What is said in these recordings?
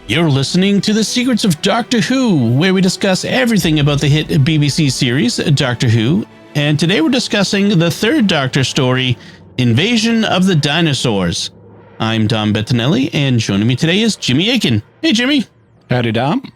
You're listening to The Secrets of Doctor Who, where we discuss everything about the hit BBC series Doctor Who, and today we're discussing the third Doctor story, Invasion of the Dinosaurs. I'm Dom Bettinelli, and joining me today is Jimmy Akin. Hey, Jimmy. Howdy, Dom.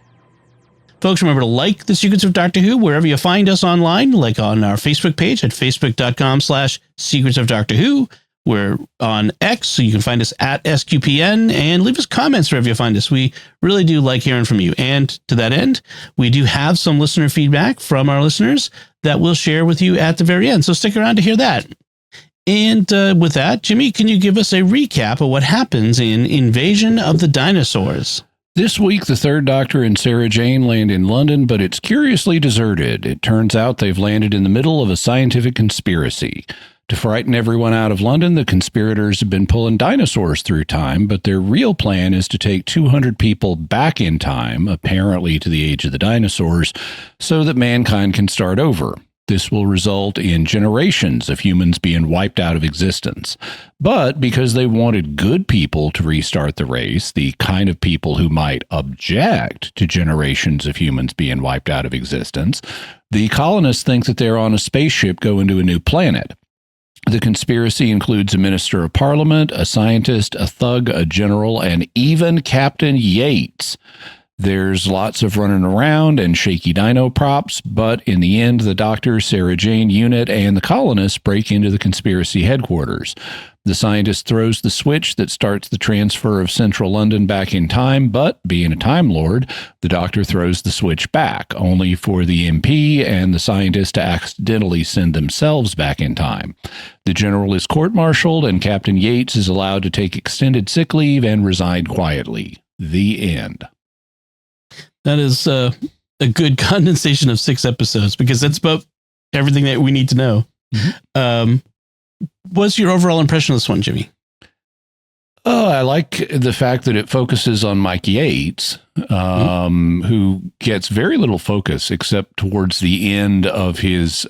Folks, remember to like The Secrets of Doctor Who wherever you find us online, like on our Facebook page at facebook.com/Secrets of Doctor Who. We're on X, so you can find us at SQPN, and leave us comments wherever you find us. We really do like hearing from you. And to that end, we do have some listener feedback from our listeners that we'll share with you at the very end. So stick around to hear that. And with that, Jimmy, can you give us a recap of what happens in Invasion of the Dinosaurs? This week, the third Doctor and Sarah Jane land in London, but it's curiously deserted. It turns out they've landed in the middle of a scientific conspiracy. To frighten everyone out of London, the conspirators have been pulling dinosaurs through time, but their real plan is to take 200 people back in time, apparently to the age of the dinosaurs, so that mankind can start over. This will result in generations of humans being wiped out of existence. But because they wanted good people to restart the race, the kind of people who might object to generations of humans being wiped out of existence, the colonists think that they're on a spaceship going to a new planet. The conspiracy includes a minister of parliament, a scientist, a thug, a general, and even Captain Yates. There's lots of running around and shaky dino props, but in the end, the Doctor, Sarah Jane unit, and the colonists break into the conspiracy headquarters. The scientist throws the switch that starts the transfer of central London back in time, but being a Time Lord, the Doctor throws the switch back, only for the MP and the scientist to accidentally send themselves back in time. The general is court-martialed, and Captain Yates is allowed to take extended sick leave and resign quietly. The end. That is a good condensation of 6 episodes, because that's about everything that we need to know. Mm-hmm. What's your overall impression of this one, Jimmy? Oh, I like the fact that it focuses on Mike Yates, who gets very little focus except towards the end of his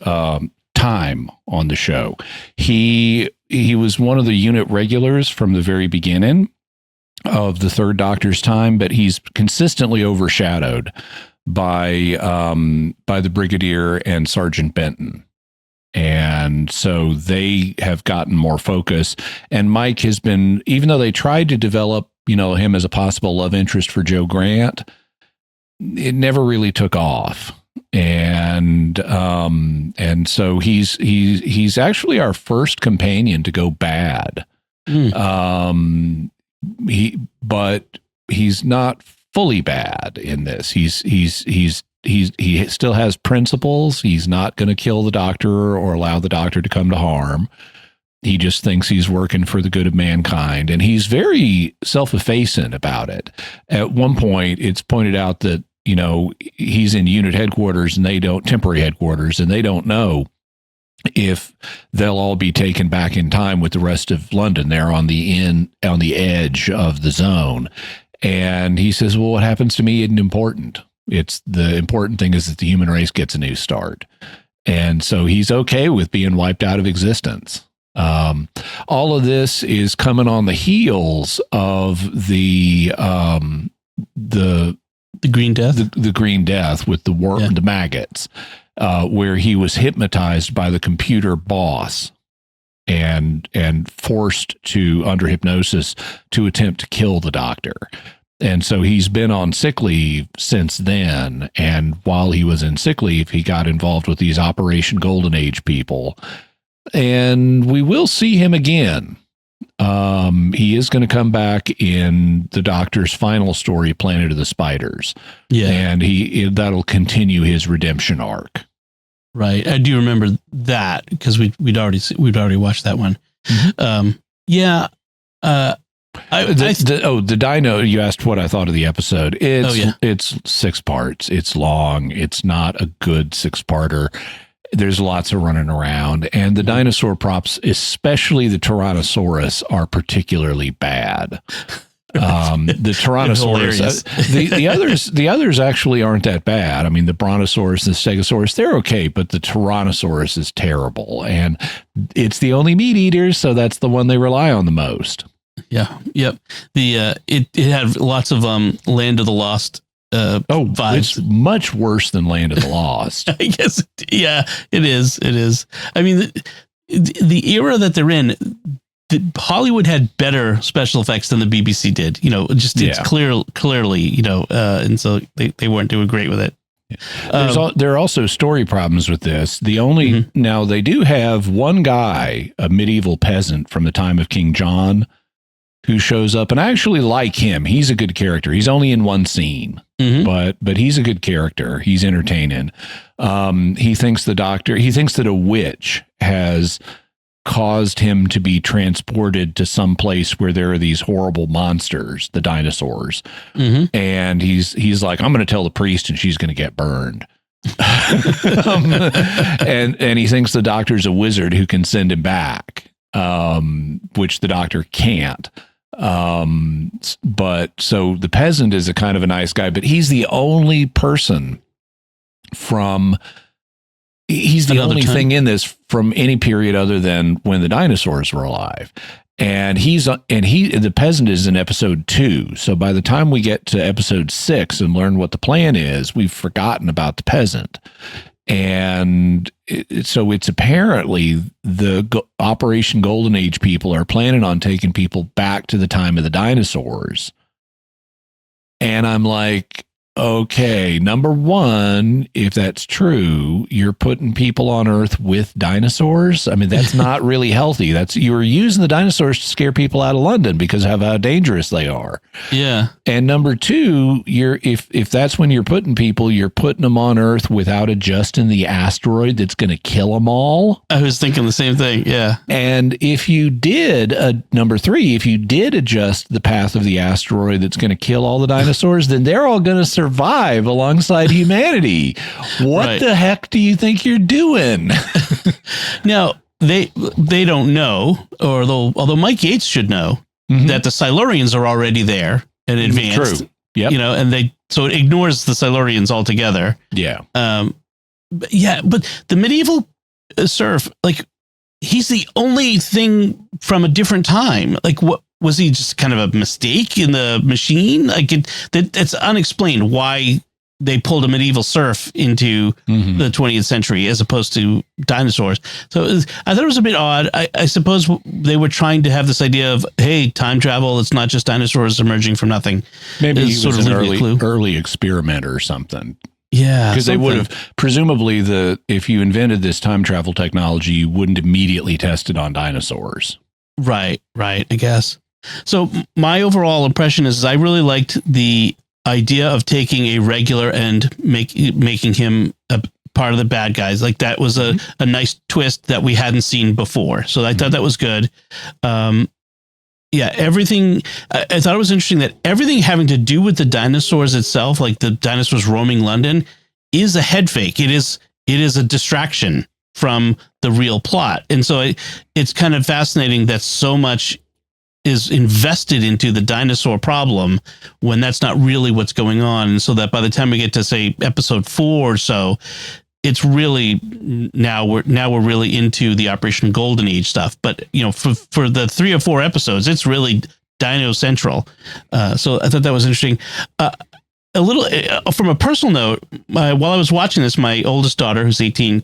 time on the show. He was one of the unit regulars from the very beginning of the third Doctor's time, but he's consistently overshadowed by the Brigadier and Sergeant Benton. And so they have gotten more focus. And Mike has been, even though they tried to develop, him as a possible love interest for Joe Grant, it never really took off. And so he's actually our first companion to go bad. But he's not fully bad in this. He still has principles. He's not going to kill the Doctor or allow the Doctor to come to harm. He just thinks he's working for the good of mankind, and he's very self-effacing about it. At one point, it's pointed out that he's in unit headquarters and temporary headquarters, and they don't know if they'll all be taken back in time with the rest of London. They're on the edge of the zone. And he says, well, what happens to me isn't important. It's the important thing is that the human race gets a new start. And so he's okay with being wiped out of existence. All of this is coming on the heels of the Green Death, the Green Death with the worm, the maggots, where he was hypnotized by the computer boss and forced to, under hypnosis, to attempt to kill the Doctor. And so he's been on sick leave since then. And while he was in sick leave, he got involved with these Operation Golden Age people. And we will see him again. He is going to come back in the Doctor's final story, Planet of the Spiders. Yeah. And that'll continue his redemption arc. Right. I do remember that because we'd already watched that one. Mm-hmm. The Dino, you asked what I thought of the episode. It's 6 parts. It's long. It's not a good 6-parter. There's lots of running around, and the dinosaur props, especially the Tyrannosaurus, are particularly bad. The Tyrannosaurus, the others actually aren't that bad. I mean, the Brontosaurus, the Stegosaurus, they're okay, but the Tyrannosaurus is terrible, and it's the only meat eaters, so that's the one they rely on the most. Yep. The it had lots of Land of the Lost vibes. It's much worse than Land of the Lost. I guess. Yeah, it is. It is. I mean, the era that they're in, Hollywood had better special effects than the BBC did. It's clearly, and so they weren't doing great with it. There are also story problems with this. The only now they do have one guy, a medieval peasant from the time of King John, who shows up, and I actually like him. He's a good character. He's only in one scene, but he's a good character. He's entertaining. He thinks that a witch has caused him to be transported to some place where there are these horrible monsters, the dinosaurs. And he's like, I'm going to tell the priest and she's going to get burned. And he thinks the doctor's a wizard who can send him back, which the doctor can't. But so the peasant is a kind of a nice guy, but he's the only person he's the only thing in this from any period other than when the dinosaurs were alive. And the peasant is in episode 2. So by the time we get to episode 6 and learn what the plan is, we've forgotten about the peasant. And so it's apparently the Operation Golden Age people are planning on taking people back to the time of the dinosaurs. And I'm like, okay, number one, if that's true, you're putting people on Earth with dinosaurs. I mean, that's not really healthy. You were using the dinosaurs to scare people out of London because of how dangerous they are. Yeah. And number two, if that's when you're putting people, you're putting them on Earth without adjusting the asteroid that's going to kill them all. I was thinking the same thing. Yeah. And if you did, number three, if you did adjust the path of the asteroid that's going to kill all the dinosaurs, then they're all going to survive alongside humanity. What the heck do you think you're doing? Now, they don't know, although Mike Yates should know that the Silurians are already there and advanced. True. Yep. And so it ignores the Silurians altogether. Yeah. But the medieval serf, like, he's the only thing from a different time. Like, what was he, just kind of a mistake in the machine? Like, it's unexplained why they pulled a medieval serf into the 20th century as opposed to dinosaurs. So I thought it was a bit odd. I suppose they were trying to have this idea of, hey, time travel, it's not just dinosaurs emerging from nothing. Maybe he was an early experiment or something. Yeah. Because they would have, presumably, if you invented this time travel technology, you wouldn't immediately test it on dinosaurs. Right, I guess. So my overall impression is I really liked the idea of taking a regular and making him a part of the bad guys. Like, that was a nice twist that we hadn't seen before. So I thought that was good. Everything. I thought it was interesting that everything having to do with the dinosaurs itself, like the dinosaurs roaming London, is a head fake. It is a distraction from the real plot. And so it's kind of fascinating that so much is invested into the dinosaur problem when that's not really what's going on. And so that by the time we get to, say, episode 4 or so, it's really now we're really into the Operation Golden Age stuff. But for the 3 or 4 episodes, it's really Dino Central. So I thought that was interesting. A little from a personal note, while I was watching this, my oldest daughter, who's 18,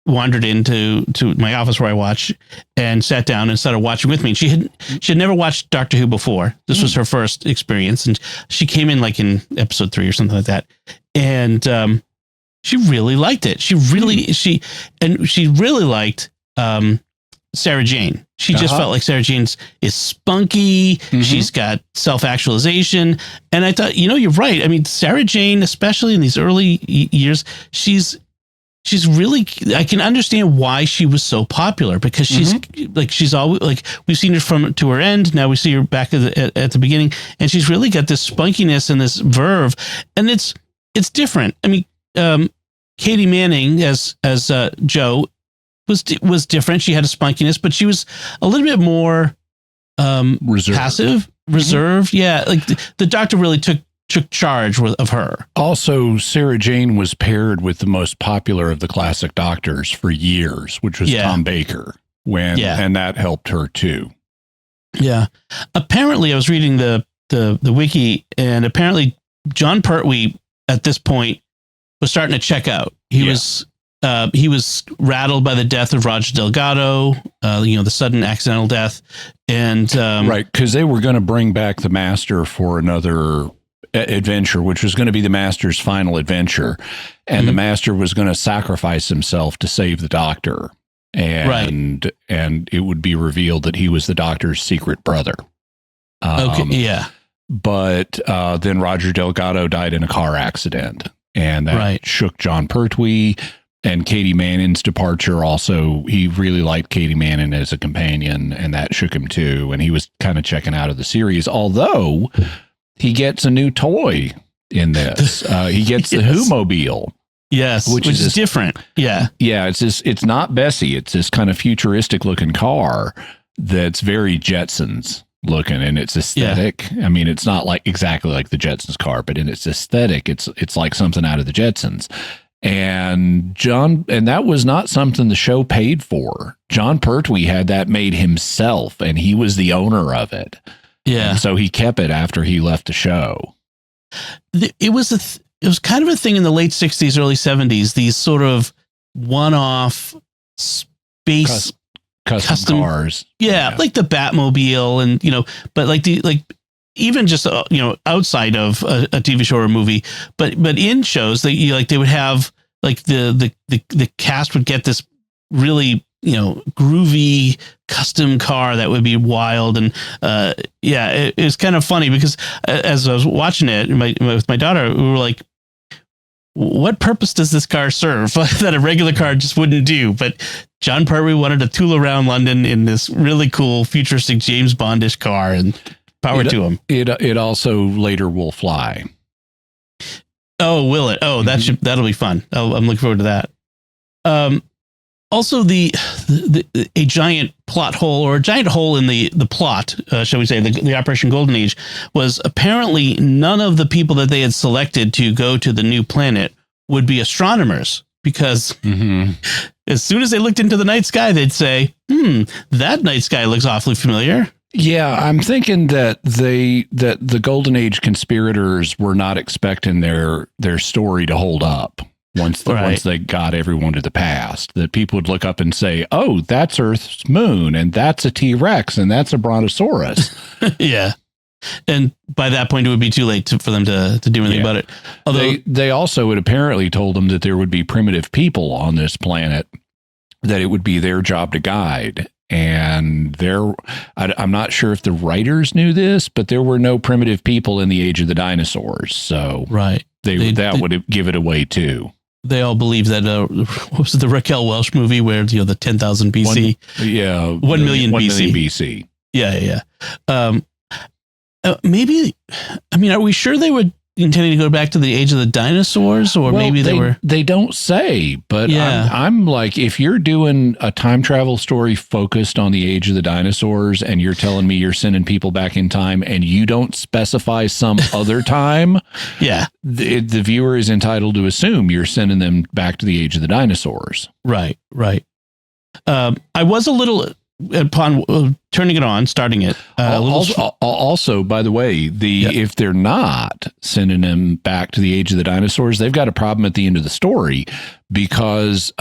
wandered into my office where I watch and sat down and started watching with me. She had never watched Doctor Who before. This was her first experience, and she came in like in episode 3 or something like that, and she really liked it. She really liked Sarah Jane. She just felt like Sarah Jane is spunky. She's got self-actualization, and I thought, you're right. I mean, Sarah Jane, especially in these early years, she's really, I can understand why she was so popular, because she's always, like, we've seen her to her end. Now we see her back at the beginning, and she's really got this spunkiness and this verve, and it's different. I mean, Katie Manning as Jo was different. She had a spunkiness, but she was a little bit more passive, reserved. Yeah. Like the Doctor really took charge of her. Also, Sarah Jane was paired with the most popular of the classic Doctors for years, which was Tom Baker, and that helped her too. Yeah. Apparently, I was reading the wiki, and apparently John Pertwee at this point was starting to check out. He was rattled by the death of Roger Delgado, the sudden accidental death, and right, because they were going to bring back the Master for another adventure, which was going to be the Master's final adventure, and the Master was going to sacrifice himself to save the Doctor, and it would be revealed that he was the Doctor's secret brother. But then Roger Delgado died in a car accident, and that shook John Pertwee. And Katie Manning's departure also, he really liked Katie Manning as a companion, and that shook him too. And he was kind of checking out of the series, although he gets a new toy in this. He gets the Who-mobile. Yes, which is different. Yeah. Yeah, it's not Bessie. It's this kind of futuristic looking car that's very Jetsons looking, and it's aesthetic. Yeah. I mean, it's not like exactly like the Jetsons car, but in its aesthetic, it's like something out of the Jetsons. And that was not something the show paid for. John Pertwee had that made himself, and he was the owner of it. Yeah. And so he kept it after he left the show. It was kind of a thing in the late 60s, early 70s, these sort of one-off space custom cars. Yeah, like the Batmobile, and but even just outside of a TV show or a movie, but in shows they would have the cast would get this really groovy custom car that would be wild, and it was kind of funny because as I was watching it with my daughter, we were like, what purpose does this car serve that a regular car just wouldn't do? But John Pertwee wanted to tool around London in this really cool futuristic James Bondish car, and power to him. It also later will fly. Oh, will it? Oh, that'll be fun. I'm looking forward to that. Also, a giant plot hole, or a giant hole in the plot, shall we say, the Operation Golden Age, was apparently none of the people that they had selected to go to the new planet would be astronomers, because as soon as they looked into the night sky, they'd say, that night sky looks awfully familiar. Yeah, I'm thinking that the Golden Age conspirators were not expecting their story to hold up once they got everyone to the past. That people would look up and say, "Oh, that's Earth's moon, and that's a T-Rex, and that's a Brontosaurus." Yeah, and by that point, it would be too late for them to do anything about it. Although they also had apparently told them that there would be primitive people on this planet, that it would be their job to guide. And I'm not sure if the writers knew this, but there were no primitive people in the Age of the Dinosaurs. So that would give it away too. They all believe that, what was it, the Raquel Welch movie where, the 10,000 BC? 1 million BC. Yeah. Maybe, are we sure they would intending to go back to the Age of the Dinosaurs, or maybe they don't say, but I'm like, if you're doing a time travel story focused on the Age of the Dinosaurs and you're telling me you're sending people back in time and you don't specify some other time, the viewer is entitled to assume you're sending them back to the Age of the Dinosaurs. Right. I was a little, upon turning it on, starting it. Also, by the way, if they're not sending them back to the Age of the Dinosaurs, they've got a problem at the end of the story, because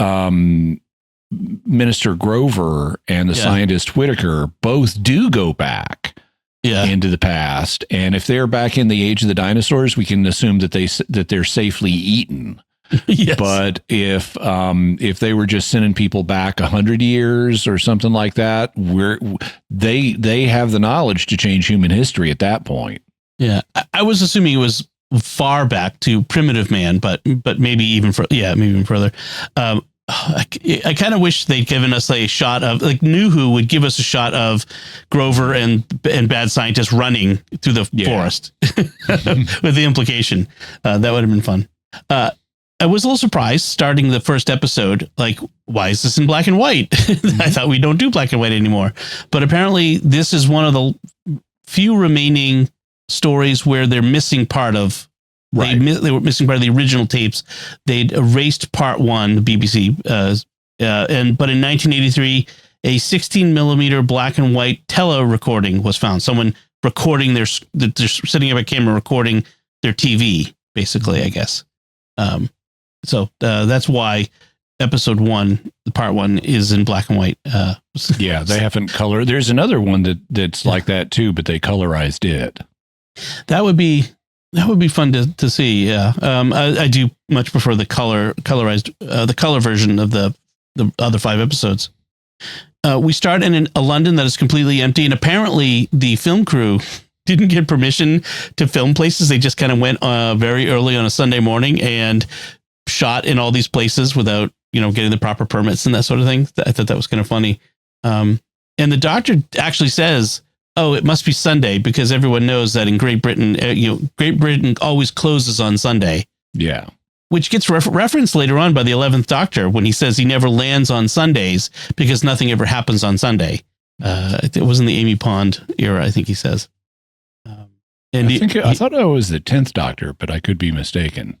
Minister Grover and the scientist Whitaker both do go back into the past, and if they're back in the Age of the Dinosaurs, we can assume that they're safely eaten. Yes. But if they were just sending people back 100 years or something like that, they have the knowledge to change human history at that point. Yeah, I was assuming it was far back to primitive man, but maybe even further. I kind of wish they'd given us a shot of, like, Nuhu would give us a shot of Grover and bad scientists running through the forest with the implication. That would have been fun. I was a little surprised starting the first episode, like, why is this in black and white? I thought we don't do black and white anymore. But apparently this is one of the few remaining stories where they're missing part of, they were missing part of the original tapes. They'd erased part one, the BBC, but in 1983, a 16 millimeter black and white tele recording was found. Someone recording they're sitting up a camera recording their TV, basically, I guess. So that's why episode 1, part 1, is in black and white. Yeah, they haven't colored. There's another one that's like that too, but they colorized it. That would be fun to see. Yeah, I do much prefer the colorized the color version of the other 5 episodes. We start in a London that is completely empty, and apparently the film crew didn't get permission to film places. They just kind of went very early on a Sunday morning and shot in all these places without, getting the proper permits and that sort of thing. I thought that was kind of funny. And the doctor actually says, "Oh, it must be Sunday," because everyone knows that in Great Britain, Great Britain always closes on Sunday. Yeah. Which gets referenced later on by the 11th Doctor when he says he never lands on Sundays because nothing ever happens on Sunday. It was in the Amy Pond era, I think he says. I thought it was the 10th Doctor, but I could be mistaken.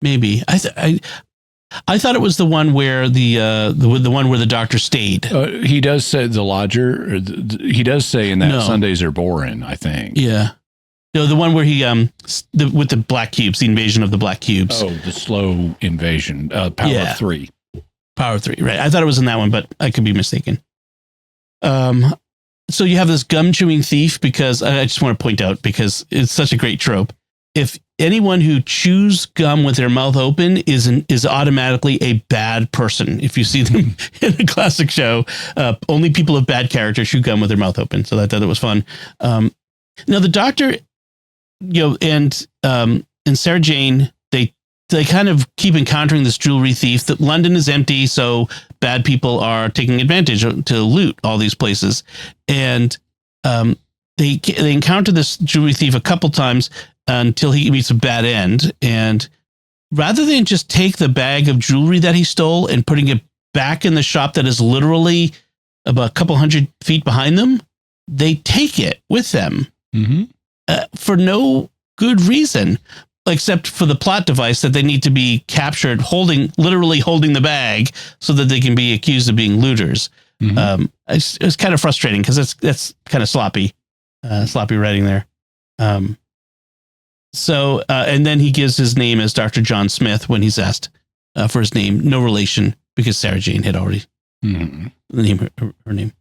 Maybe I thought it was the one where the one where the Doctor stayed. He does say the lodger. He does say in that Sundays are boring, I think. Yeah. No, the one where he with the black cubes, the invasion of the black cubes. Oh, the slow invasion. Power of 3. Power of 3. Right. I thought it was in that one, but I could be mistaken. So you have this gum chewing thief, because I just want to point out, because it's such a great trope. If anyone who chews gum with their mouth open is automatically a bad person. If you see them in a classic show, only people of bad character chew gum with their mouth open. So I thought it was fun. Now the Doctor, and Sarah Jane, they kind of keep encountering this jewelry thief. That London is empty, so bad people are taking advantage to loot all these places, and they encounter this jewelry thief a couple times until he meets a bad end. And rather than just take the bag of jewelry that he stole and putting it back in the shop that is literally about a couple hundred feet behind them, they take it with them. Mm-hmm. For no good reason, except for the plot device that they need to be captured literally holding the bag so that they can be accused of being looters. Mm-hmm. It's kind of frustrating because that's kind of sloppy writing there. And then he gives his name as Dr. John Smith when he's asked for his name. No relation, because Sarah Jane had already named her name.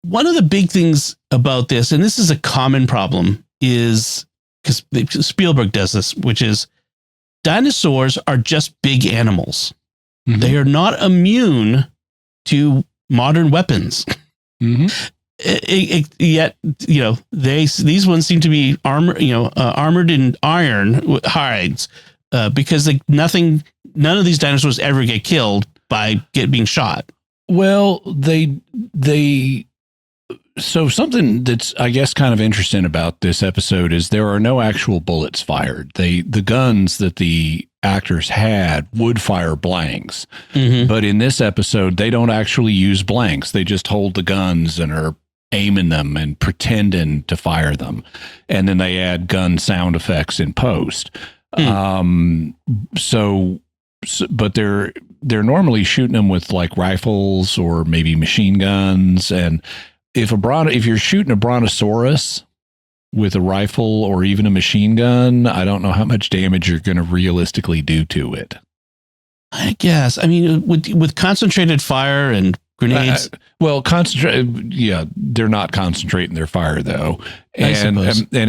One of the big things about this, and this is a common problem, is because Spielberg does this, which is dinosaurs are just big animals. Mm-hmm. They are not immune to modern weapons. Mm-hmm. Yet, these ones seem to be armored in iron hides, because none of these dinosaurs ever get killed by being shot. Well, so something that's, I guess, kind of interesting about this episode is there are no actual bullets fired. The guns that the actors had would fire blanks. Mm-hmm. But in this episode, they don't actually use blanks. They just hold the guns and are aiming them and pretending to fire them. And then they add gun sound effects in post. But they're normally shooting them with like rifles or maybe machine guns. And if you're shooting a brontosaurus with a rifle or even a machine gun, I don't know how much damage you're going to realistically do to it. I guess. I mean, with concentrated fire and grenades. They're not concentrating their fire though. And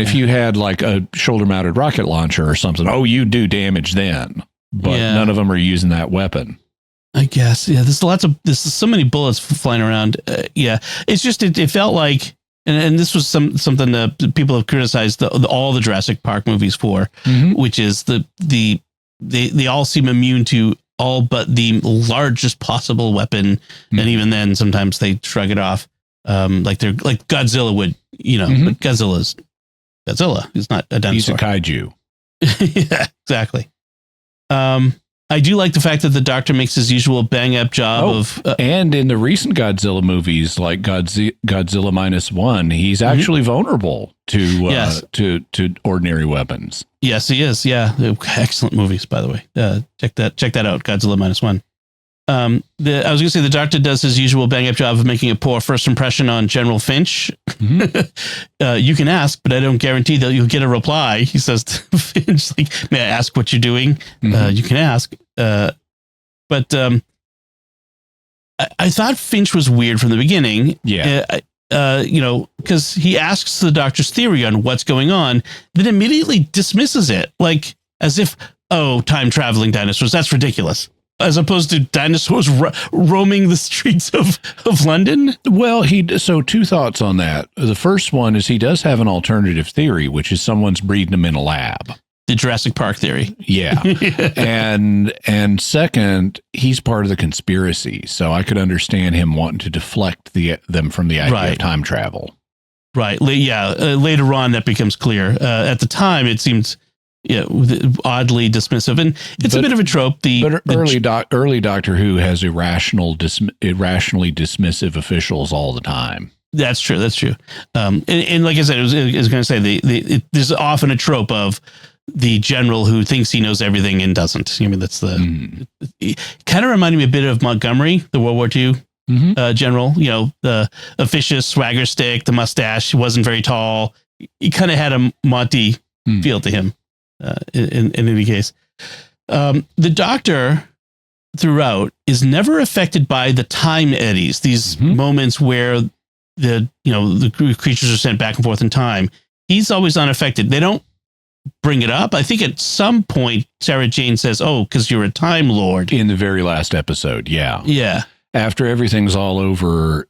if you had like a shoulder mounted rocket launcher or something, you do damage then, but none of them are using that weapon. I guess. Yeah. There's so many bullets flying around. It's just, it felt like, and this was something that people have criticized all the Jurassic Park movies for, mm-hmm. which is they all seem immune to all but the largest possible weapon. Mm-hmm. And even then, sometimes they shrug it off. Like Godzilla would, mm-hmm. but Godzilla. He's not a dinosaur. He's a kaiju. Yeah, exactly. I do like the fact that the Doctor makes his usual bang-up job of... and in the recent Godzilla movies, like Godzilla -1, he's actually vulnerable to ordinary weapons. Yes, he is. Yeah. Excellent movies, by the way. Check that out, Godzilla -1. I was going to say the Doctor does his usual bang-up job of making a poor first impression on General Finch. Mm-hmm. You can ask, but I don't guarantee that you'll get a reply. He says to Finch, like, may I ask what you're doing? Mm-hmm. You can ask. But I thought Finch was weird from the beginning. Yeah. Because he asks the Doctor's theory on what's going on, then immediately dismisses it, like as if, time traveling dinosaurs, that's ridiculous. As opposed to dinosaurs roaming the streets of London? Well, so two thoughts on that. The first one is he does have an alternative theory, which is someone's breeding them in a lab. The Jurassic Park theory. Yeah. and second, he's part of the conspiracy. So I could understand him wanting to deflect them from the idea of time travel. Right. Later on, that becomes clear. At the time, it seemed... oddly dismissive, and it's a bit of a trope. Early Doctor Who has irrationally dismissive officials all the time. That's true. And like I said, I was going to say there's often a trope of the general who thinks he knows everything and doesn't. I mean, that's it kind of reminded me a bit of Montgomery, the World War II general. The officious swagger stick, the mustache. He wasn't very tall. He kind of had a Monty feel to him. In any case, the Doctor throughout is never affected by the time eddies, these moments where the creatures are sent back and forth in time. He's always unaffected. They don't bring it up. I think at some point Sarah Jane says, because you're a Time Lord, in the very last episode. Yeah. After everything's all over,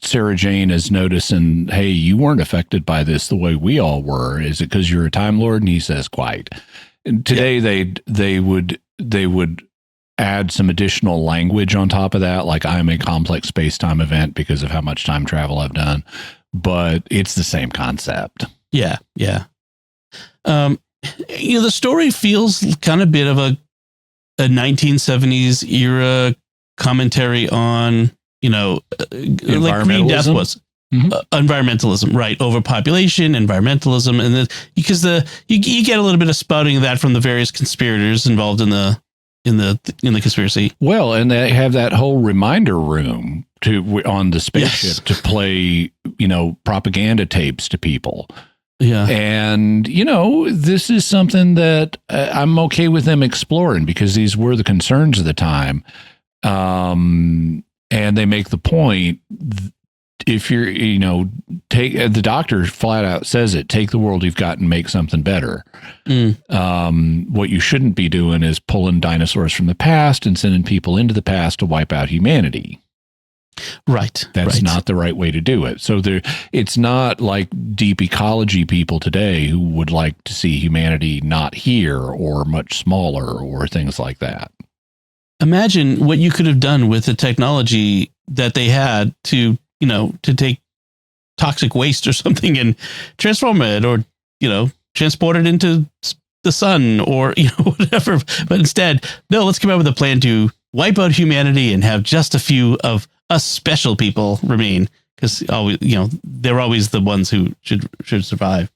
Sarah Jane is noticing, hey, you weren't affected by this the way we all were. Is it because you're a Time Lord? And he says, quite. And today they would add some additional language on top of that, like I'm a complex space-time event because of how much time travel I've done. But it's the same concept. Yeah. The story feels kind of a bit of a 1970s era commentary on, like Green Death was. Environmentalism, right? Overpopulation, environmentalism, and because you get a little bit of spouting of that from the various conspirators involved in the conspiracy. Well, and they have that whole reminder room on the spaceship to play, propaganda tapes to people. Yeah. And, this is something that I'm okay with them exploring because these were the concerns of the time. And they make the point, if you're, the Doctor flat out says it, take the world you've got and make something better. What you shouldn't be doing is pulling dinosaurs from the past and sending people into the past to wipe out humanity. Right. That's not the right way to do it. So it's not like deep ecology people today who would like to see humanity not here or much smaller or things like that. Imagine what you could have done with the technology that they had to take toxic waste or something and transform it or, transport it into the sun or, whatever. But instead, no, let's come up with a plan to wipe out humanity and have just a few of us special people remain, because always, they're always the ones who should survive.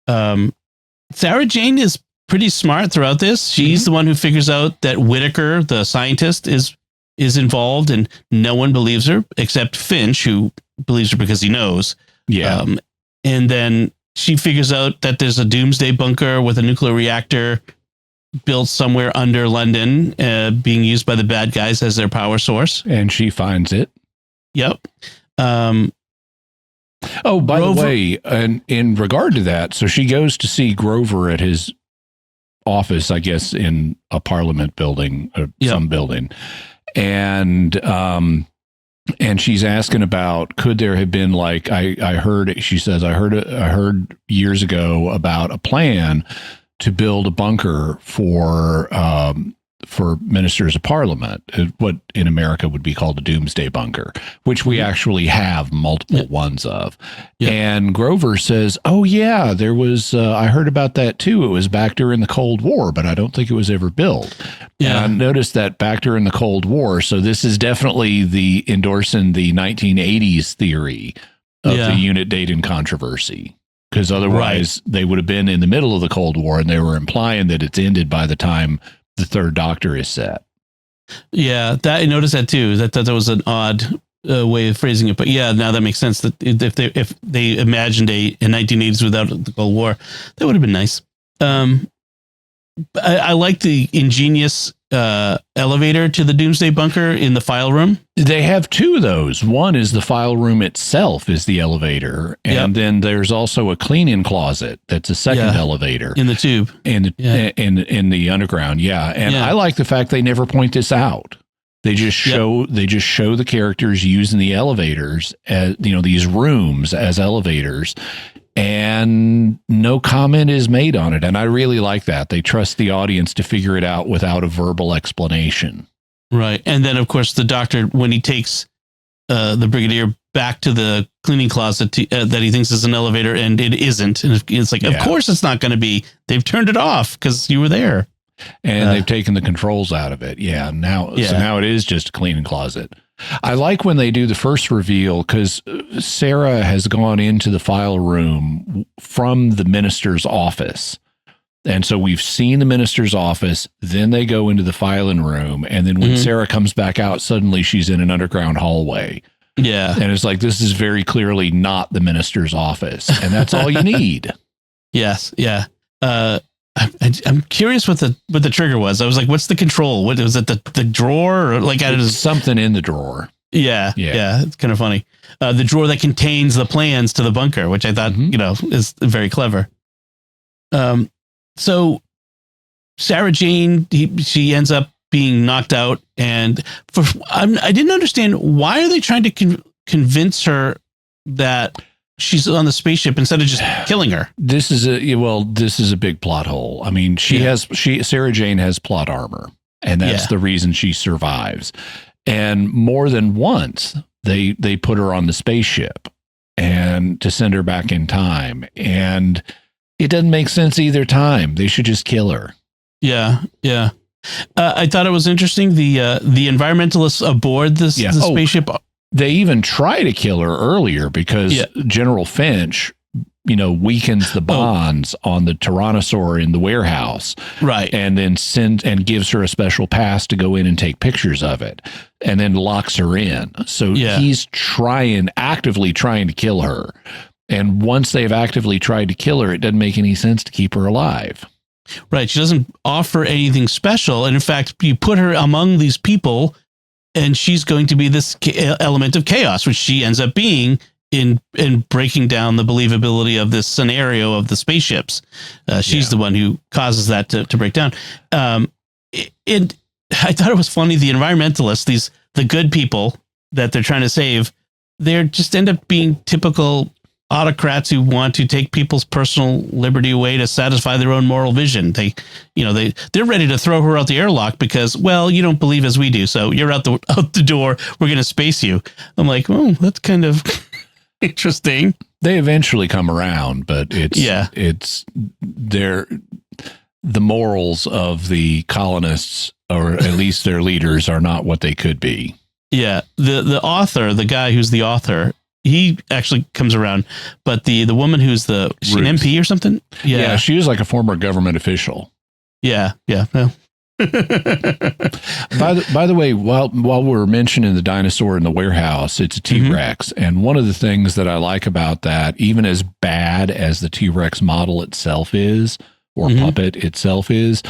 Sarah Jane is pretty smart throughout this. She's the one who figures out that Whitaker, the scientist, is involved, and no one believes her except Finch, who believes her because he knows. Yeah. And then she figures out that there's a doomsday bunker with a nuclear reactor built somewhere under London, being used by the bad guys as their power source. And she finds it. Yep. By the way, and in regard to that, so she goes to see Grover at his office, I guess, in a Parliament building or some building. And she's asking about, could there have been like, I heard, she says, I heard years ago about a plan to build a bunker for for ministers of parliament, what in America would be called a doomsday bunker, which we actually have multiple ones of. And Grover says, oh, yeah, there was, I heard about that too. It was back during the Cold War, but I don't think it was ever built. And I noticed that back during the Cold War. So this is definitely endorsing the 1980s theory of the unit date and controversy. Because otherwise they would have been in the middle of the Cold War, and they were implying that it's ended by the time the third Doctor is set. Yeah, I noticed that too. That was an odd way of phrasing it, but yeah, now that makes sense. That if they imagined a 1980s without the Cold War, that would have been nice. I like the ingenious elevator to the Doomsday Bunker in the file room. They have two of those. One is the file room itself is the elevator, and then there's also a cleaning closet that's a second elevator in the tube in the underground. Yeah, and I like the fact they never point this out. They just show the characters using the elevators as these rooms as elevators. And no comment is made on it. And I really like that. They trust the audience to figure it out without a verbal explanation. Right. And then, of course, the Doctor, when he takes the Brigadier back to the cleaning closet that he thinks is an elevator, and it isn't. And it's like, of course it's not going to be. They've turned it off because you were there. And they've taken the controls out of it. So now it is just a cleaning closet. I like when they do the first reveal because Sarah has gone into the file room from the minister's office. And so we've seen the minister's office, then they go into the filing room. And then when Sarah comes back out, suddenly she's in an underground hallway. Yeah. And it's like, this is very clearly not the minister's office. And that's all you need. Yes. Yeah. I'm curious what the trigger was. I was like, what's the control? What was it? The drawer or like something in the drawer. Yeah. It's kind of funny. The drawer that contains the plans to the bunker, which I thought, is very clever. So Sarah Jane, she ends up being knocked out. And I didn't understand, why are they trying to convince her that she's on the spaceship instead of just killing her? This is a big plot hole. I mean, Sarah Jane has plot armor, and that's the reason she survives. And more than once, they put her on the spaceship and to send her back in time. And it doesn't make sense either time. They should just kill her. Yeah. Yeah. I thought it was interesting. The environmentalists aboard the spaceship. They even try to kill her earlier because General Finch, weakens the bonds on the Tyrannosaur in the warehouse. Right. And then gives her a special pass to go in and take pictures of it, and then locks her in. So he's actively trying to kill her. And once they've actively tried to kill her, it doesn't make any sense to keep her alive. Right. She doesn't offer anything special. And in fact, you put her among these people, and she's going to be this element of chaos, which she ends up being in breaking down the believability of this scenario of the spaceships. She's the one who causes that to break down. And I thought it was funny. The environmentalists, the good people that they're trying to save, they just end up being typical autocrats who want to take people's personal liberty away to satisfy their own moral vision. They're ready to throw her out the airlock because, well, you don't believe as we do, so you're out the door. We're going to space you. I'm like, oh, that's kind of interesting. They eventually come around, but it's the morals of the colonists, or at least their leaders, are not what they could be. Yeah, the author, the guy who's the author, he actually comes around, but the woman who's an MP or something. Yeah, she was like a former government official. Yeah. Well. By the way, while we're mentioning the dinosaur in the warehouse, it's a T-Rex. And one of the things that I like about that, even as bad as the T-Rex model itself is, or puppet itself is,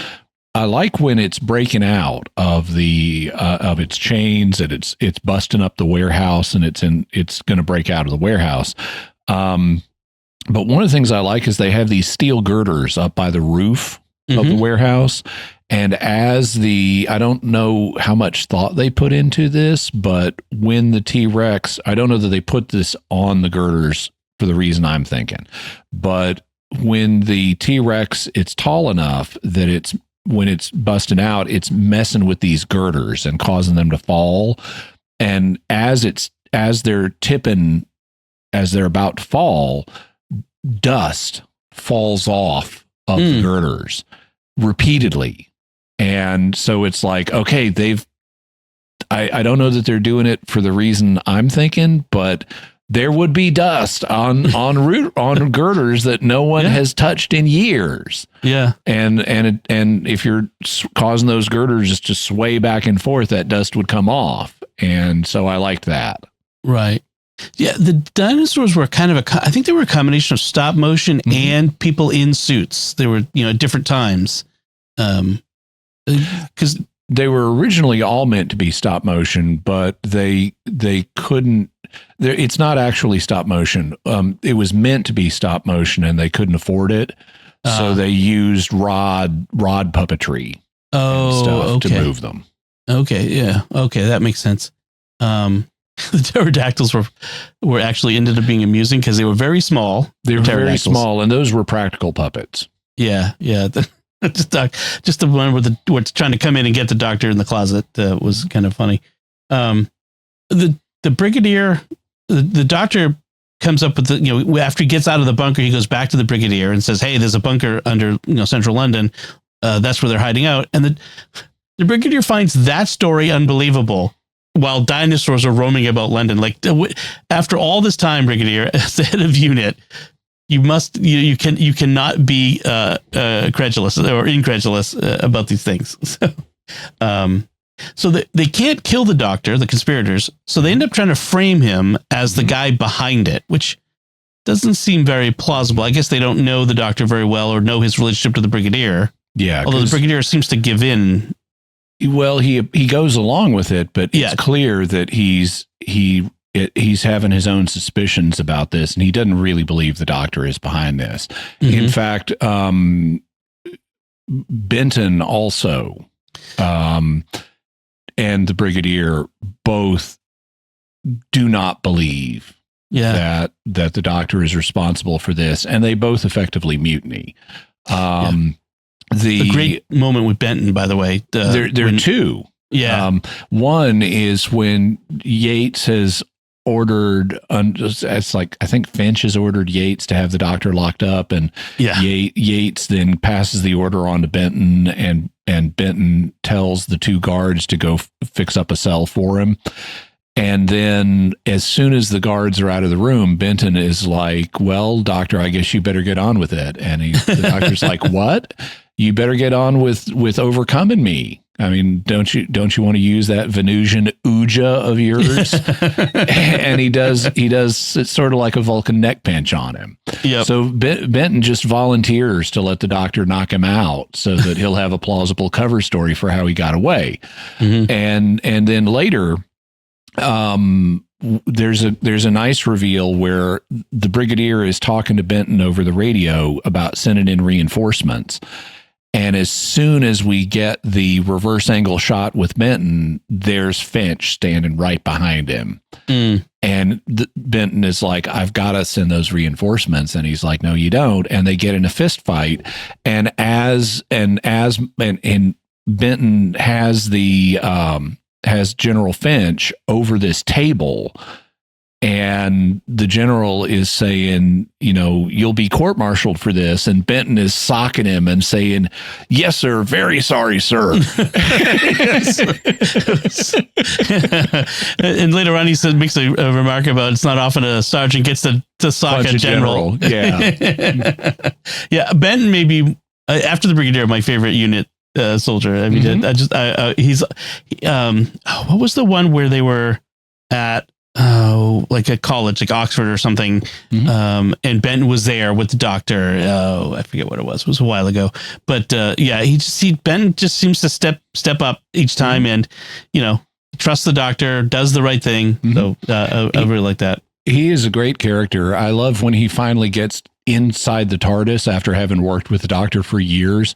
I like when it's breaking out of its chains, and it's busting up the warehouse, and it's going to break out of the warehouse. But one of the things I like is they have these steel girders up by the roof of the warehouse. And I don't know how much thought they put into this, but when the T-Rex, I don't know that they put this on the girders for the reason I'm thinking, but when the T-Rex, it's tall enough that it's busting out, it's messing with these girders and causing them to fall. And as they're about to fall, dust falls off of the girders repeatedly. And so it's like, okay, I don't know that they're doing it for the reason I'm thinking, but there would be dust on girders that no one has touched in years. Yeah. And if you're causing those girders to sway back and forth, that dust would come off. And so I liked that. Right. Yeah, the dinosaurs were kind of I think they were a combination of stop motion and people in suits. They were, at different times. Because they were originally all meant to be stop motion, but they couldn't. It's not actually stop motion. It was meant to be stop motion, and they couldn't afford it, so they used rod puppetry and stuff to move them. Okay, yeah, okay, that makes sense. The pterodactyls were actually ended up being amusing because they were very small. They were very small, and those were practical puppets. Yeah. Just the one where it's trying to come in and get the doctor in the closet was kind of funny. The brigadier, the doctor comes up with after he gets out of the bunker, he goes back to the brigadier and says, "Hey, there's a bunker under central London. That's where they're hiding out." And the brigadier finds that story unbelievable, while dinosaurs are roaming about London. Like, after all this time, brigadier, as the head of unit, you cannot be credulous or incredulous about these things. So they can't kill the doctor, the conspirators. So they end up trying to frame him as the guy behind it, which doesn't seem very plausible. I guess they don't know the doctor very well or know his relationship to the brigadier. Yeah. Although the brigadier seems to give in. Well, he goes along with it, but it's clear that he's having his own suspicions about this, and he doesn't really believe the doctor is behind this. In fact, Benton also, and the brigadier both do not believe that the doctor is responsible for this, and they both effectively mutiny. The great moment with Benton, by the way. There are two. Yeah. One is when Yates has ordered, it's like, I think Finch has ordered Yates to have the doctor locked up, and Yates then passes the order on to Benton, and Benton tells the two guards to go fix up a cell for him. And then as soon as the guards are out of the room, Benton is like, "Well, doctor, I guess you better get on with it." And the doctor's like, "What? You better get on with overcoming me. I mean, don't you want to use that Venusian Uja of yours?" And he does. It's sort of like a Vulcan neck pinch on him. Yep. So Benton just volunteers to let the doctor knock him out so that he'll have a plausible cover story for how he got away. And then later, there's a nice reveal where the brigadier is talking to Benton over the radio about sending in reinforcements. And as soon as we get the reverse angle shot with Benton, there's Finch standing right behind him. And Benton is like, "I've got to send those reinforcements." And he's like, "No, you don't." And they get in a fist fight. And Benton has has General Finch over this table, and the general is saying, "You'll be court-martialed for this." And Benton is socking him and saying, "Yes, sir. Very sorry, sir." And later on, he makes a remark about it's not often a sergeant gets to sock a general. Yeah. Yeah. Benton may be, after the brigadier, my favorite unit soldier. I mean, he's what was the one where they were at like a college, like Oxford or something, and Benton was there with the doctor. I forget what it was. It was a while ago, but Benton just seems to step up each time, and trust the doctor, does the right thing. So I really like that. He is a great character. I love when he finally gets inside the TARDIS after having worked with the doctor for years.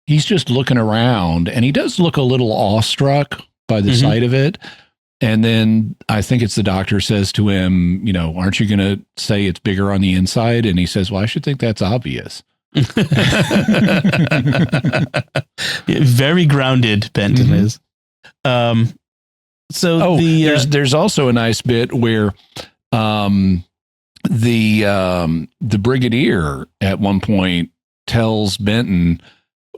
He's just looking around, and he does look a little awestruck by the sight of it. And then I think it's the doctor says to him, "Aren't you going to say it's bigger on the inside?" And he says, "Well, I should think that's obvious." Very grounded, Benton is. So there's also a nice bit where the brigadier at one point tells Benton,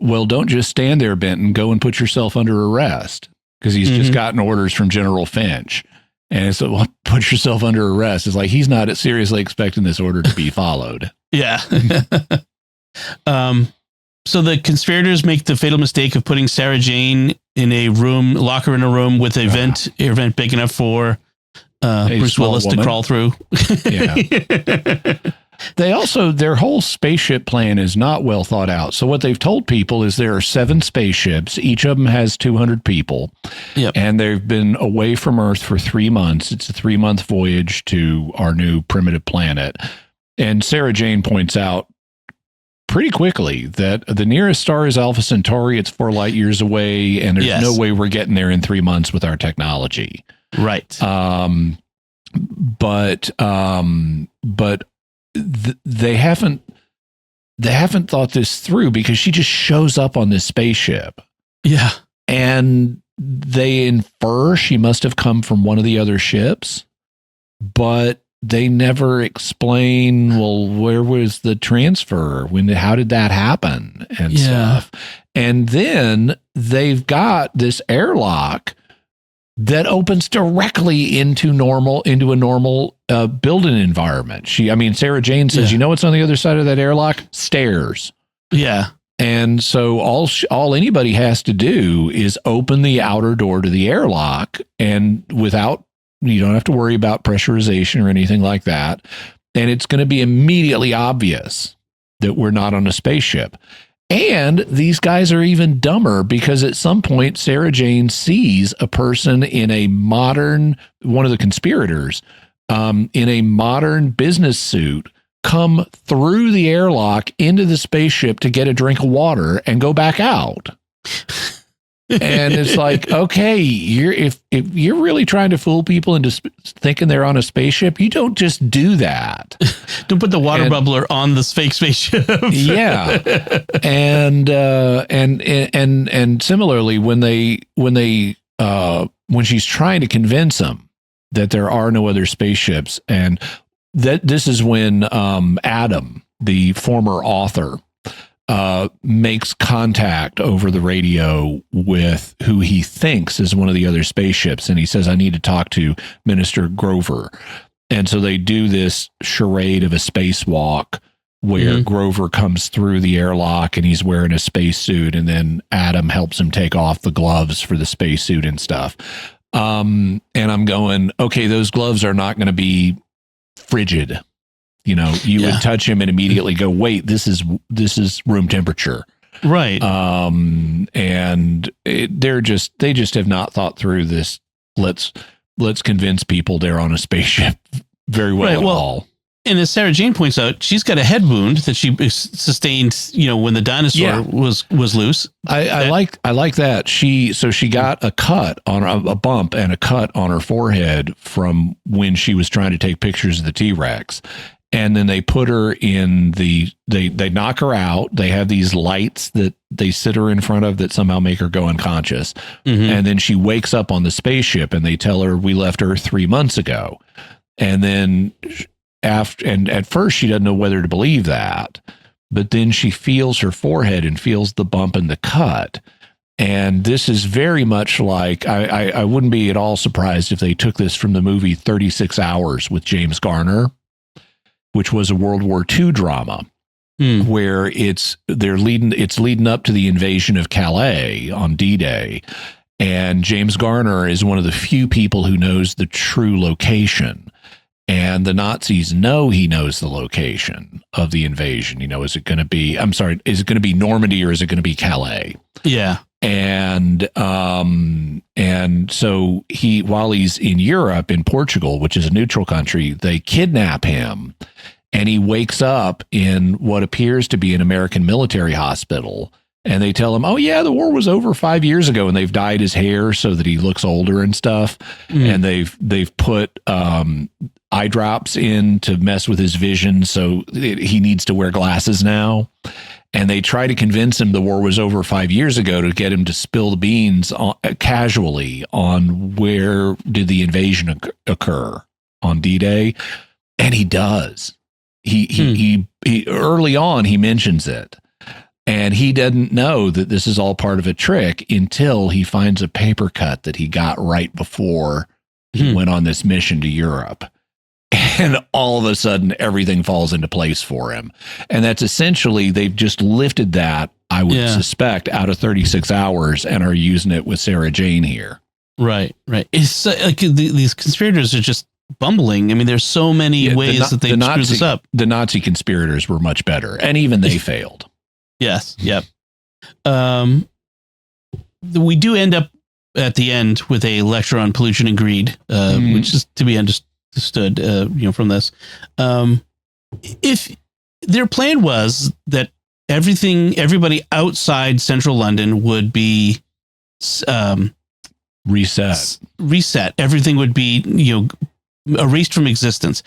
well, don't just stand there, Benton, go and put yourself under arrest, because he's just gotten orders from General Finch. And so, well, put yourself under arrest. It's like he's not seriously expecting this order to be followed. Yeah. So the conspirators make the fatal mistake of putting Sarah Jane in a room, lock her in a room with a air vent big enough for Bruce Willis to crawl through. Yeah. Their whole spaceship plan is not well thought out. So what they've told people is there are 7 spaceships. Each of them has 200 people. Yep. And they've been away from Earth for 3 months. It's a 3-month voyage to our new primitive planet. And Sarah Jane points out pretty quickly that the nearest star is Alpha Centauri. It's 4 light years away, and there's no way we're getting there in 3 months with our technology. Right. But they haven't thought this through, because she just shows up on this spaceship. Yeah. And they infer she must have come from one of the other ships, but they never explain, well, where was the transfer? How did that happen? And stuff. And then they've got this airlock that opens directly into a normal building environment. Sarah Jane says, you know what's on the other side of that airlock? Stairs. Yeah. And so all anybody has to do is open the outer door to the airlock, and you don't have to worry about pressurization or anything like that. And it's going to be immediately obvious that we're not on a spaceship. And these guys are even dumber, because at some point, Sarah Jane sees a person one of the conspirators, in a modern business suit, come through the airlock into the spaceship to get a drink of water and go back out. And it's like, okay, if you're really trying to fool people into thinking they're on a spaceship, you don't just do that. Don't put the water bubbler on the fake spaceship. Yeah. And similarly, when she's trying to convince them that there are no other spaceships, and that this is when Adam, the former author, makes contact over the radio with who he thinks is one of the other spaceships. And he says, I need to talk to Minister Grover. And so they do this charade of a spacewalk where Grover comes through the airlock and he's wearing a spacesuit. And then Adam helps him take off the gloves for the spacesuit and stuff. And I'm going, okay, those gloves are not going to be frigid. You would touch him and immediately go, wait, this is room temperature. Right. And they just have not thought through this. Let's convince people they're on a spaceship very well at all. And as Sarah Jane points out, she's got a head wound that she sustained, when the dinosaur was loose. I like that. She got a cut on a bump and a cut on her forehead from when she was trying to take pictures of the T-Rex. And then they put her in they knock her out. They have these lights that they sit her in front of that somehow make her go unconscious. And then she wakes up on the spaceship and they tell her, we left Earth 3 months ago. And then at first she doesn't know whether to believe that, but then she feels her forehead and feels the bump and the cut. And this is very much like, I wouldn't be at all surprised if they took this from the movie 36 Hours with James Garner, which was a World War II drama, where it's leading up to the invasion of Calais on D-Day. And James Garner is one of the few people who knows the true location. And the Nazis know he knows the location of the invasion. Is it going to be Normandy or is it going to be Calais? Yeah. And so while he's in Europe, in Portugal, which is a neutral country, they kidnap him and he wakes up in what appears to be an American military hospital. And they tell him, oh yeah, the war was over 5 years ago, and they've dyed his hair so that he looks older and stuff. And they've put eye drops in to mess with his vision, so he needs to wear glasses now. And they try to convince him the war was over 5 years ago to get him to spill the beans casually on where did the invasion occur on D-Day, and he does. He early on he mentions it, and he doesn't know that this is all part of a trick until he finds a paper cut that he got right before he went on this mission to Europe. And all of a sudden, everything falls into place for him. And that's essentially, they've just lifted that, I would suspect, out of 36 hours and are using it with Sarah Jane here. Right. It's like these conspirators are just bumbling. I mean, there's so many ways that they screw this up. The Nazi conspirators were much better, and even they failed. Yes. Yep. We do end up at the end with a lecture on pollution and greed, which is to be understood, from this. If their plan was that everybody outside central London would be reset. Everything would be, erased from existence.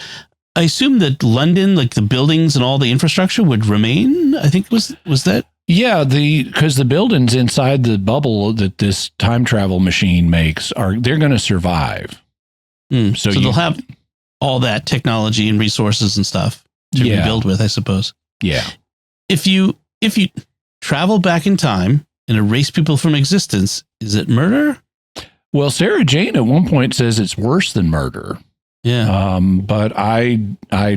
I assume that London, like the buildings and all the infrastructure, would remain. I think was that. Yeah, because the buildings inside the bubble that this time travel machine makes they're going to survive. So they'll have all that technology and resources and stuff to rebuild with, I suppose. Yeah. If you travel back in time and erase people from existence, is it murder? Well, Sarah Jane at one point says it's worse than murder. Yeah. But I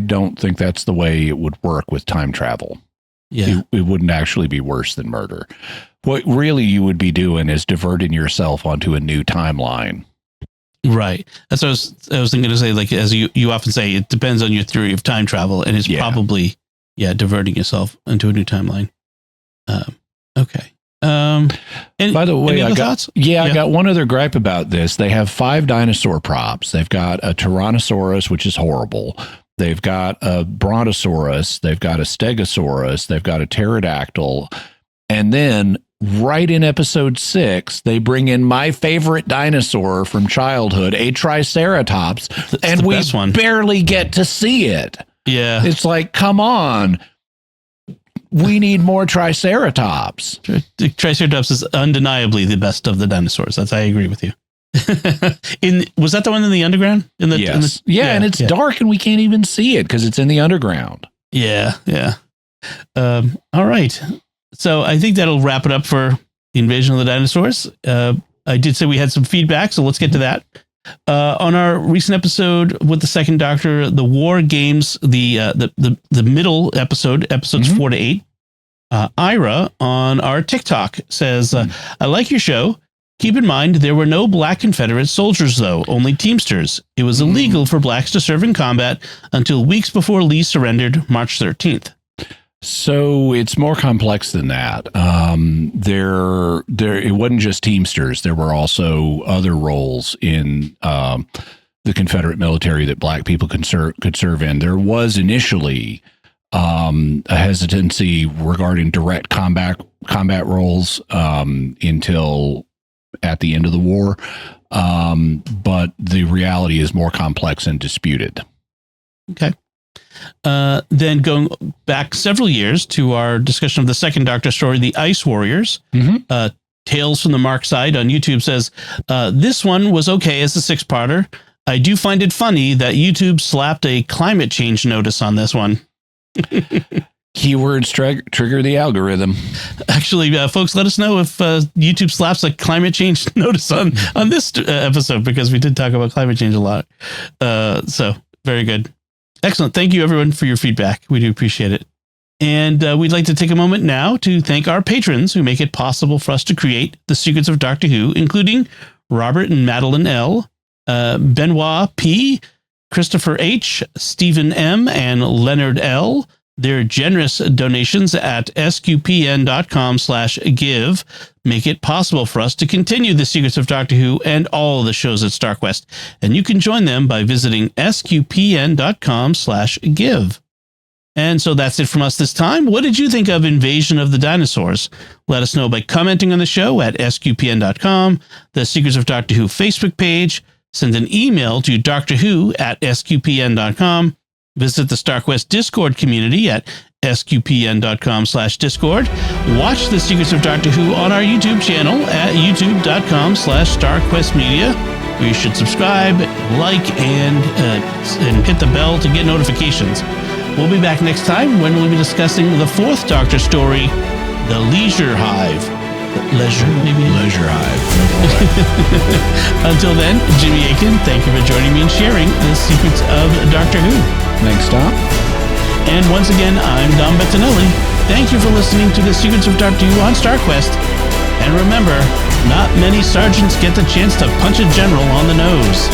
don't think that's the way it would work with time travel. Yeah. It wouldn't actually be worse than murder. What really you would be doing is diverting yourself onto a new timeline. Right. That's what I was thinking to say, like, as you often say, it depends on your theory of time travel, and it's probably, diverting yourself into a new timeline. Okay. And by the way, I got one other gripe about this. They have 5 dinosaur props. They've got a Tyrannosaurus, which is horrible. They've got a Brontosaurus. They've got a Stegosaurus. They've got a pterodactyl. And then right in episode 6, they bring in my favorite dinosaur from childhood, a Triceratops, and we barely get to see it. Yeah. It's like, come on. We need more Triceratops. Triceratops is undeniably the best of the dinosaurs. I agree with you. Was that the one in the underground? Yes. And it's dark and we can't even see it because it's in the underground. Yeah. All right. So I think that'll wrap it up for the invasion of the dinosaurs. I did say we had some feedback, so let's get to that. On our recent episode with the Second Doctor, the War Games, the middle episodes 4 to 8. Ira on our TikTok says, I like your show. Keep in mind, there were no black Confederate soldiers, though, only Teamsters. It was illegal for blacks to serve in combat until weeks before Lee surrendered March 13th. So it's more complex than that. It wasn't just Teamsters. There were also other roles in the Confederate military that black people could serve in. There was initially a hesitancy regarding direct combat roles until at the end of the war. But the reality is more complex and disputed. Okay. Then going back several years to our discussion of the Second Doctor story, The Ice Warriors, Tales from the Mark Side on YouTube says, this one was okay as a 6-parter. I do find it funny that YouTube slapped a climate change notice on this one. Keywords trigger the algorithm. Actually, folks, let us know if YouTube slaps a climate change notice on this episode, because we did talk about climate change a lot. So very good. Excellent. Thank you, everyone, for your feedback. We do appreciate it. And we'd like to take a moment now to thank our patrons who make it possible for us to create The Secrets of Doctor Who, including Robert and Madeline L., Benoit P., Christopher H., Stephen M., and Leonard L. Their generous donations at sqpn.com/give make it possible for us to continue The Secrets of Doctor Who and all the shows at StarQuest. And you can join them by visiting sqpn.com/give. And so that's it from us this time. What did you think of Invasion of the Dinosaurs? Let us know by commenting on the show at sqpn.com, the Secrets of Doctor Who Facebook page, Send an email to drwho@sqpn.com. Visit the StarQuest Discord community at sqpn.com/discord. Watch The Secrets of Doctor Who on our YouTube channel at youtube.com/StarQuestMedia. You should subscribe, like, and hit the bell to get notifications. We'll be back next time when we'll be discussing the fourth Doctor story, The Leisure Hive. Leisure Hive. Until then, Jimmy Akin, thank you for joining me and sharing the secrets of Doctor Who. Thanks, Tom. And once again, I'm Dom Bettinelli. Thank you for listening to The Secrets of Doctor Who on StarQuest. And remember, not many sergeants get the chance to punch a general on the nose.